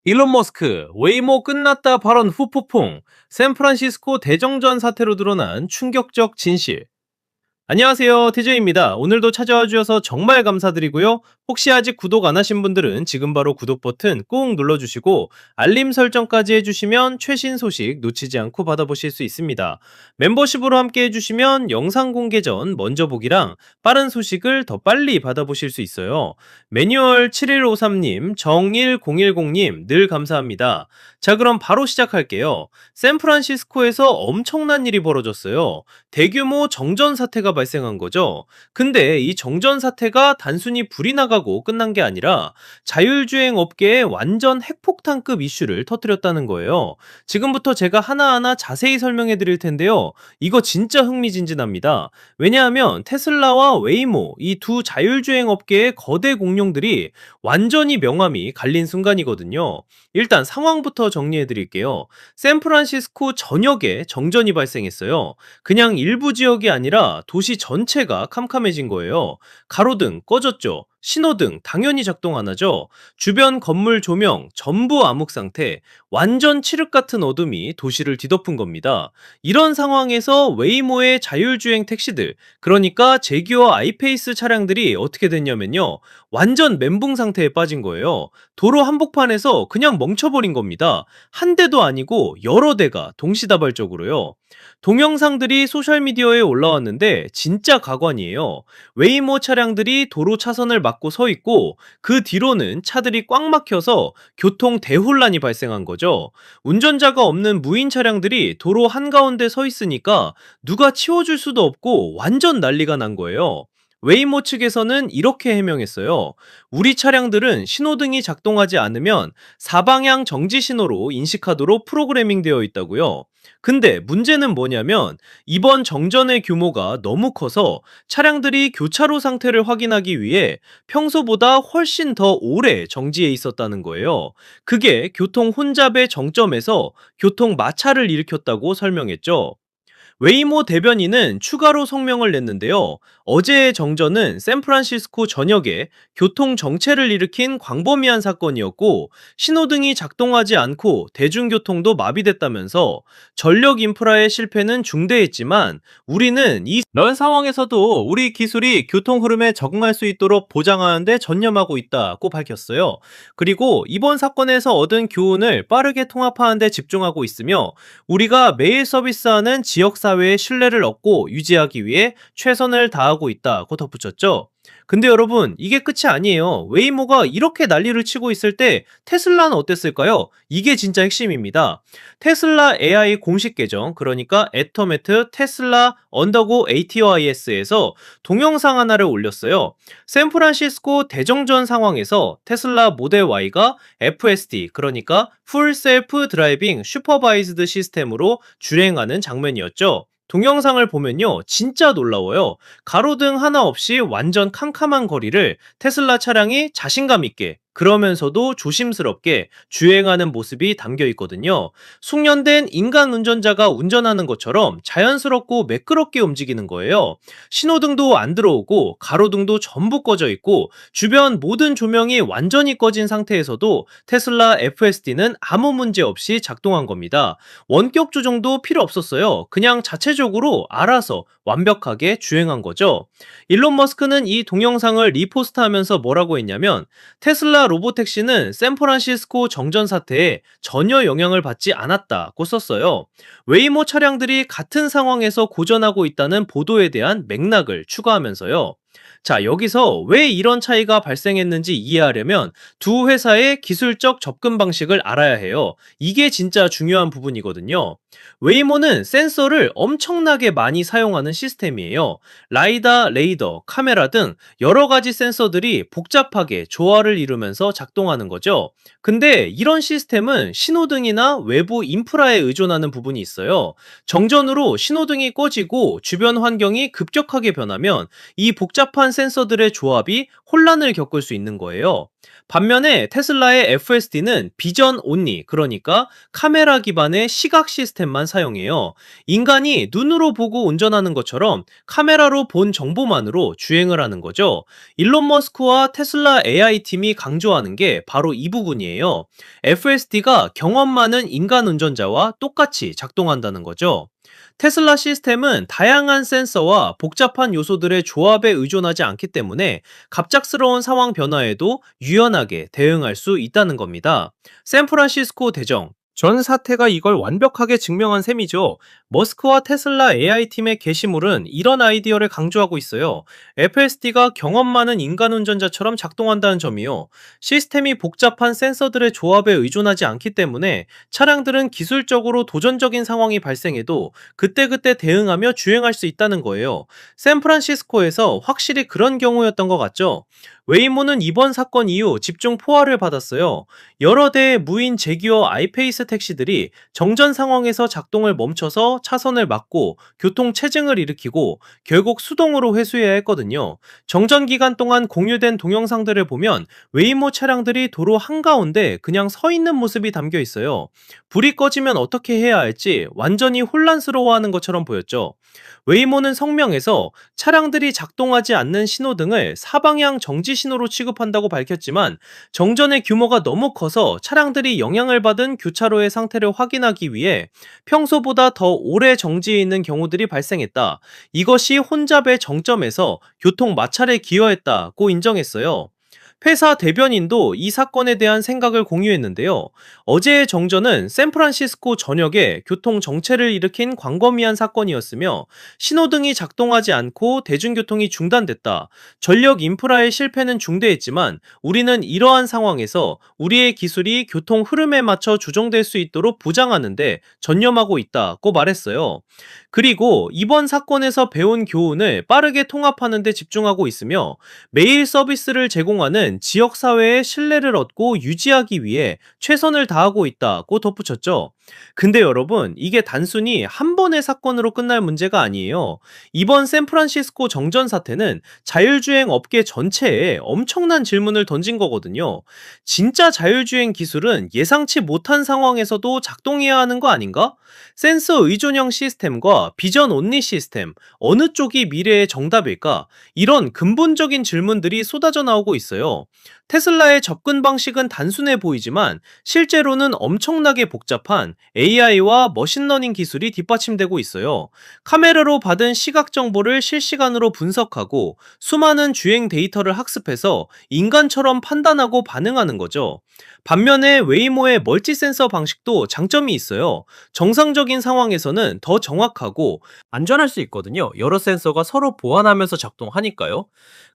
일론 머스크, 웨이모 끝났다 발언 후 폭풍, 샌프란시스코 대정전 사태로 드러난 충격적 진실. 안녕하세요, TJ입니다. 오늘도 찾아와 주셔서 정말 감사드리고요. 혹시 아직 구독 안 하신 분들은 지금 바로 구독 버튼 꾹 눌러주시고 알림 설정까지 해주시면 최신 소식 놓치지 않고 받아보실 수 있습니다. 멤버십으로 함께 해주시면 영상 공개 전 먼저 보기랑 빠른 소식을 더 빨리 받아보실 수 있어요. 매뉴얼 7153님, 정1010님 늘 감사합니다. 자, 그럼 바로 시작할게요. 샌프란시스코에서 엄청난 일이 벌어졌어요. 대규모 정전 사태가 발생한 거죠. 근데 이 정전 사태가 단순히 불이 나가고 끝난 게 아니라 자율주행 업계에 완전 핵폭탄급 이슈를 터뜨렸다는 거예요. 지금부터 제가 하나하나 자세히 설명해 드릴 텐데요. 이거 진짜 흥미진진합니다. 왜냐하면 테슬라와 웨이모 이 두 자율주행 업계의 거대 공룡들이 완전히 명암이 갈린 순간이거든요. 일단 상황부터 정리해 드릴게요. 샌프란시스코 전역에 정전이 발생했어요. 그냥 일부 지역이 아니라 도시 전체가 캄캄해진 거예요. 가로등 꺼졌죠. 신호등 당연히 작동 안 하죠. 주변 건물 조명 전부 암흑 상태, 완전 칠흑 같은 어둠이 도시를 뒤덮은 겁니다. 이런 상황에서 웨이모의 자율주행 택시들, 그러니까 제기어 아이페이스 차량들이 어떻게 됐냐면요. 완전 멘붕 상태에 빠진 거예요. 도로 한복판에서 그냥 멈춰버린 겁니다. 한 대도 아니고 여러 대가 동시다발적으로요. 동영상들이 소셜미디어에 올라왔는데 진짜 가관이에요. 웨이모 차량들이 도로 차선을 막고 서 있고 그 뒤로는 차들이 꽉 막혀서 교통 대혼란이 발생한 거죠. 운전자가 없는 무인 차량들이 도로 한가운데 서 있으니까 누가 치워줄 수도 없고 완전 난리가 난 거예요. 웨이모 측에서는 이렇게 해명했어요. 우리 차량들은 신호등이 작동하지 않으면 사방향 정지 신호로 인식하도록 프로그래밍 되어 있다고요. 근데 문제는 뭐냐면 이번 정전의 규모가 너무 커서 차량들이 교차로 상태를 확인하기 위해 평소보다 훨씬 더 오래 정지해 있었다는 거예요. 그게 교통 혼잡의 정점에서 교통 마찰을 일으켰다고 설명했죠. 웨이모 대변인은 추가로 성명을 냈는데요. 어제의 정전은 샌프란시스코 전역에 교통 정체를 일으킨 광범위한 사건이었고 신호등이 작동하지 않고 대중교통도 마비됐다면서 전력 인프라의 실패는 중대했지만 우리는 이런 상황에서도 우리 기술이 교통 흐름에 적응할 수 있도록 보장하는 데 전념하고 있다고 밝혔어요. 그리고 이번 사건에서 얻은 교훈을 빠르게 통합하는 데 집중하고 있으며 우리가 매일 서비스하는 지역사회의 신뢰를 얻고 유지하기 위해 최선을 다하고 있다고 덧붙였죠. 근데 여러분, 이게 끝이 아니에요. 웨이모가 이렇게 난리를 치고 있을 때 테슬라는 어땠을까요? 이게 진짜 핵심입니다. 테슬라 AI 공식 계정, 그러니까 애터메트 테슬라 언더고 ATOIS에서 동영상 하나를 올렸어요. 샌프란시스코 대정전 상황에서 테슬라 모델 Y가 FSD, 그러니까 풀 셀프 드라이빙 슈퍼바이즈드 시스템으로 주행하는 장면이었죠. 동영상을 보면요, 진짜 놀라워요. 가로등 하나 없이 완전 캄캄한 거리를 테슬라 차량이 자신감 있게 그러면서도 조심스럽게 주행하는 모습이 담겨 있거든요. 숙련된 인간 운전자가 운전하는 것처럼 자연스럽고 매끄럽게 움직이는 거예요. 신호등도 안 들어오고 가로등도 전부 꺼져 있고 주변 모든 조명이 완전히 꺼진 상태에서도 테슬라 FSD는 아무 문제 없이 작동한 겁니다. 원격 조정도 필요 없었어요. 그냥 자체적으로 알아서 완벽하게 주행한 거죠. 일론 머스크는 이 동영상을 리포스트하면서 뭐라고 했냐면 테슬라 로보택시는 샌프란시스코 정전 사태에 전혀 영향을 받지 않았다고 썼어요. 웨이모 차량들이 같은 상황에서 고전하고 있다는 보도에 대한 맥락을 추가하면서요. 자, 여기서 왜 이런 차이가 발생했는지 이해하려면 두 회사의 기술적 접근 방식을 알아야 해요. 이게 진짜 중요한 부분이거든요. 웨이모는 센서를 엄청나게 많이 사용하는 시스템이에요. 라이다, 레이더, 카메라 등 여러 가지 센서들이 복잡하게 조화를 이루면서 작동하는 거죠. 근데 이런 시스템은 신호등이나 외부 인프라에 의존하는 부분이 있어요. 정전으로 신호등이 꺼지고 주변 환경이 급격하게 변하면 이 복잡한 복잡한 센서들의 조합이 혼란을 겪을 수 있는 거예요. 반면에 테슬라의 FSD는 비전 온리, 그러니까 카메라 기반의 시각 시스템만 사용해요. 인간이 눈으로 보고 운전하는 것처럼 카메라로 본 정보만으로 주행을 하는 거죠. 일론 머스크와 테슬라 AI 팀이 강조하는 게 바로 이 부분이에요. FSD가 경험 많은 인간 운전자와 똑같이 작동한다는 거죠. 테슬라 시스템은 다양한 센서와 복잡한 요소들의 조합에 의존하지 않기 때문에 갑작스러운 상황 변화에도 유연하게 대응할 수 있다는 겁니다. 샌프란시스코 대정 전 사태가 이걸 완벽하게 증명한 셈이죠. 머스크와 테슬라 AI팀의 게시물은 이런 아이디어를 강조하고 있어요. FSD가 경험 많은 인간 운전자처럼 작동한다는 점이요. 시스템이 복잡한 센서들의 조합에 의존하지 않기 때문에 차량들은 기술적으로 도전적인 상황이 발생해도 그때그때 대응하며 주행할 수 있다는 거예요. 샌프란시스코에서 확실히 그런 경우였던 것 같죠? 웨이모는 이번 사건 이후 집중 포화를 받았어요. 여러 대의 무인 제기어 아이페이스 택시들이 정전 상황에서 작동을 멈춰서 차선을 막고 교통 체증을 일으키고 결국 수동으로 회수해야 했거든요. 정전 기간 동안 공유된 동영상들을 보면 웨이모 차량들이 도로 한가운데 그냥 서 있는 모습이 담겨 있어요. 불이 꺼지면 어떻게 해야 할지 완전히 혼란스러워하는 것처럼 보였죠. 웨이모는 성명에서 차량들이 작동하지 않는 신호등을 사방향 정지 신호로 취급한다고 밝혔지만 정전의 규모가 너무 커서 차량들이 영향을 받은 교차로의 상태를 확인하기 위해 평소보다 더 오래 정지해 있는 경우들이 발생했다. 이것이 혼잡의 정점에서 교통 마찰에 기여했다고 인정했어요. 회사 대변인도 이 사건에 대한 생각을 공유했는데요. 어제의 정전은 샌프란시스코 전역에 교통 정체를 일으킨 광범위한 사건이었으며 신호등이 작동하지 않고 대중교통이 중단됐다. 전력 인프라의 실패는 중대했지만 우리는 이러한 상황에서 우리의 기술이 교통 흐름에 맞춰 조정될 수 있도록 보장하는데 전념하고 있다고 말했어요. 그리고 이번 사건에서 배운 교훈을 빠르게 통합하는 데 집중하고 있으며 메일 서비스를 제공하는 지역사회의 신뢰를 얻고 유지하기 위해 최선을 다하고 있다고 덧붙였죠. 근데 여러분, 이게 단순히 한 번의 사건으로 끝날 문제가 아니에요. 이번 샌프란시스코 정전 사태는 자율주행 업계 전체에 엄청난 질문을 던진 거거든요. 진짜 자율주행 기술은 예상치 못한 상황에서도 작동해야 하는 거 아닌가? 센서 의존형 시스템과 비전 온리 시스템, 어느 쪽이 미래의 정답일까? 이런 근본적인 질문들이 쏟아져 나오고 있어요. 테슬라의 접근 방식은 단순해 보이지만 실제로는 엄청나게 복잡한 AI와 머신러닝 기술이 뒷받침되고 있어요. 카메라로 받은 시각 정보를 실시간으로 분석하고 수많은 주행 데이터를 학습해서 인간처럼 판단하고 반응하는 거죠. 반면에 웨이모의 멀티 센서 방식도 장점이 있어요. 정상적인 상황에서는 더 정확하고 안전할 수 있거든요. 여러 센서가 서로 보완하면서 작동하니까요.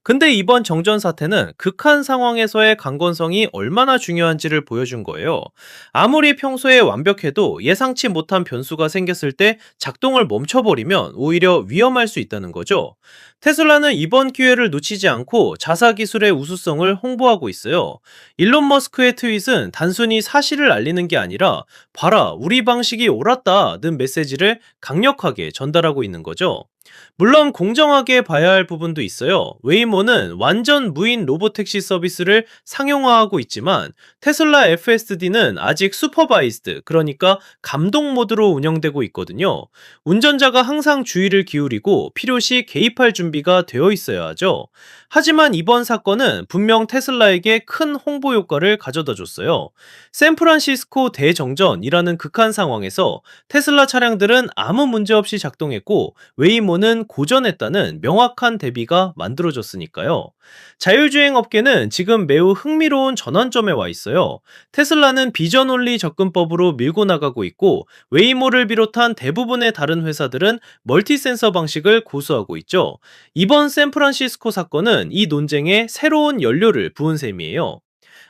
근데 이번 정전 사태는 극한 상황에서의 강건성이 얼마나 중요한지를 보여준 거예요. 아무리 평소에 완벽해도 예상치 못한 변수가 생겼을 때 작동을 멈춰버리면 오히려 위험할 수 있다는 거죠. 테슬라는 이번 기회를 놓치지 않고 자사 기술의 우수성을 홍보하고 있어요. 일론 머스크의 트윗은 단순히 사실을 알리는 게 아니라 봐라, 우리 방식이 옳았다는 메시지를 강력하게 전달하고 있는 거죠. 물론 공정하게 봐야 할 부분도 있어요. 웨이모는 완전 무인 로보택시 서비스를 상용화하고 있지만 테슬라 FSD는 아직 슈퍼바이즈드, 그러니까 감독 모드로 운영되고 있거든요. 운전자가 항상 주의를 기울이고 필요시 개입할 준비가 되어 있어야 하죠. 하지만 이번 사건은 분명 테슬라에게 큰 홍보 효과를 가져다 줬어요. 샌프란시스코 대정전이라는 극한 상황에서 테슬라 차량들은 아무 문제 없이 작동했고 웨이모는 고전했다는 명확한 대비가 만들어졌으니까요. 자율주행 업계는 지금 매우 흥미로운 전환점에 와 있어요. 테슬라는 비전 온리 접근법으로 밀고 나가고 있고 웨이모를 비롯한 대부분의 다른 회사들은 멀티 센서 방식을 고수하고 있죠. 이번 샌프란시스코 사건은 이 논쟁에 새로운 연료를 부은 셈이에요.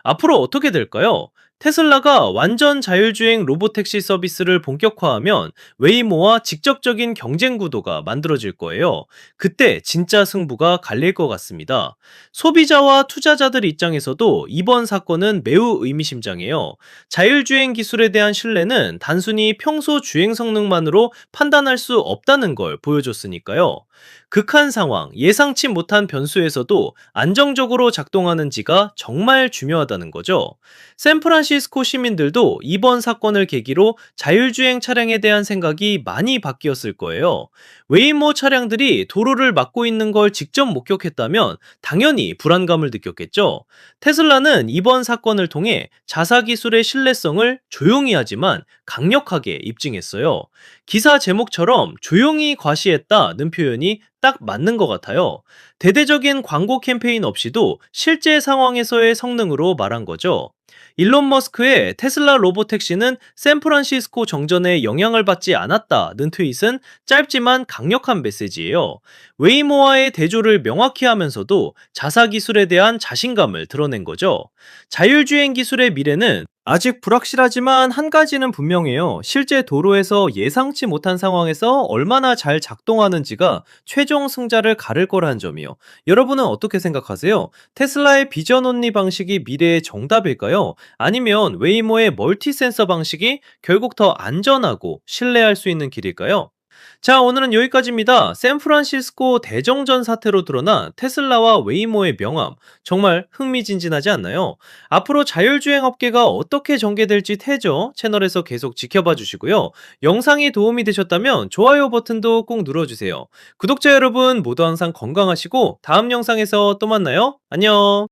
앞으로 어떻게 될까요? 테슬라가 완전 자율주행 로보택시 서비스를 본격화하면 웨이모와 직접적인 경쟁 구도가 만들어질 거예요. 그때 진짜 승부가 갈릴 것 같습니다. 소비자와 투자자들 입장에서도 이번 사건은 매우 의미심장해요. 자율주행 기술에 대한 신뢰는 단순히 평소 주행 성능만으로 판단할 수 없다는 걸 보여줬으니까요. 극한 상황, 예상치 못한 변수에서도 안정적으로 작동하는지가 정말 중요하다는 거죠. 샌프란시스코 시민들도 이번 사건을 계기로 자율주행 차량에 대한 생각이 많이 바뀌었을 거예요. 웨이모 차량들이 도로를 막고 있는 걸 직접 목격했다면 당연히 불안감을 느꼈겠죠. 테슬라는 이번 사건을 통해 자사 기술의 신뢰성을 조용히 하지만 강력하게 입증했어요. 기사 제목처럼 조용히 과시했다는 표현이 딱 맞는 것 같아요. 대대적인 광고 캠페인 없이도 실제 상황에서의 성능으로 말한 거죠. 일론 머스크의 테슬라 로보택시는 샌프란시스코 정전에 영향을 받지 않았다는 트윗은 짧지만 강력한 메시지예요. 웨이모와의 대조를 명확히 하면서도 자사 기술에 대한 자신감을 드러낸 거죠. 자율주행 기술의 미래는 아직 불확실하지만 한 가지는 분명해요. 실제 도로에서 예상치 못한 상황에서 얼마나 잘 작동하는지가 최종 승자를 가를 거라는 점이요. 여러분은 어떻게 생각하세요? 테슬라의 비전 온리 방식이 미래의 정답일까요? 아니면 웨이모의 멀티 센서 방식이 결국 더 안전하고 신뢰할 수 있는 길일까요? 자, 오늘은 여기까지입니다. 샌프란시스코 대정전 사태로 드러난 테슬라와 웨이모의 명암, 정말 흥미진진하지 않나요? 앞으로 자율주행 업계가 어떻게 전개될지 태저 채널에서 계속 지켜봐 주시고요. 영상이 도움이 되셨다면 좋아요 버튼도 꼭 눌러주세요. 구독자 여러분 모두 항상 건강하시고 다음 영상에서 또 만나요. 안녕.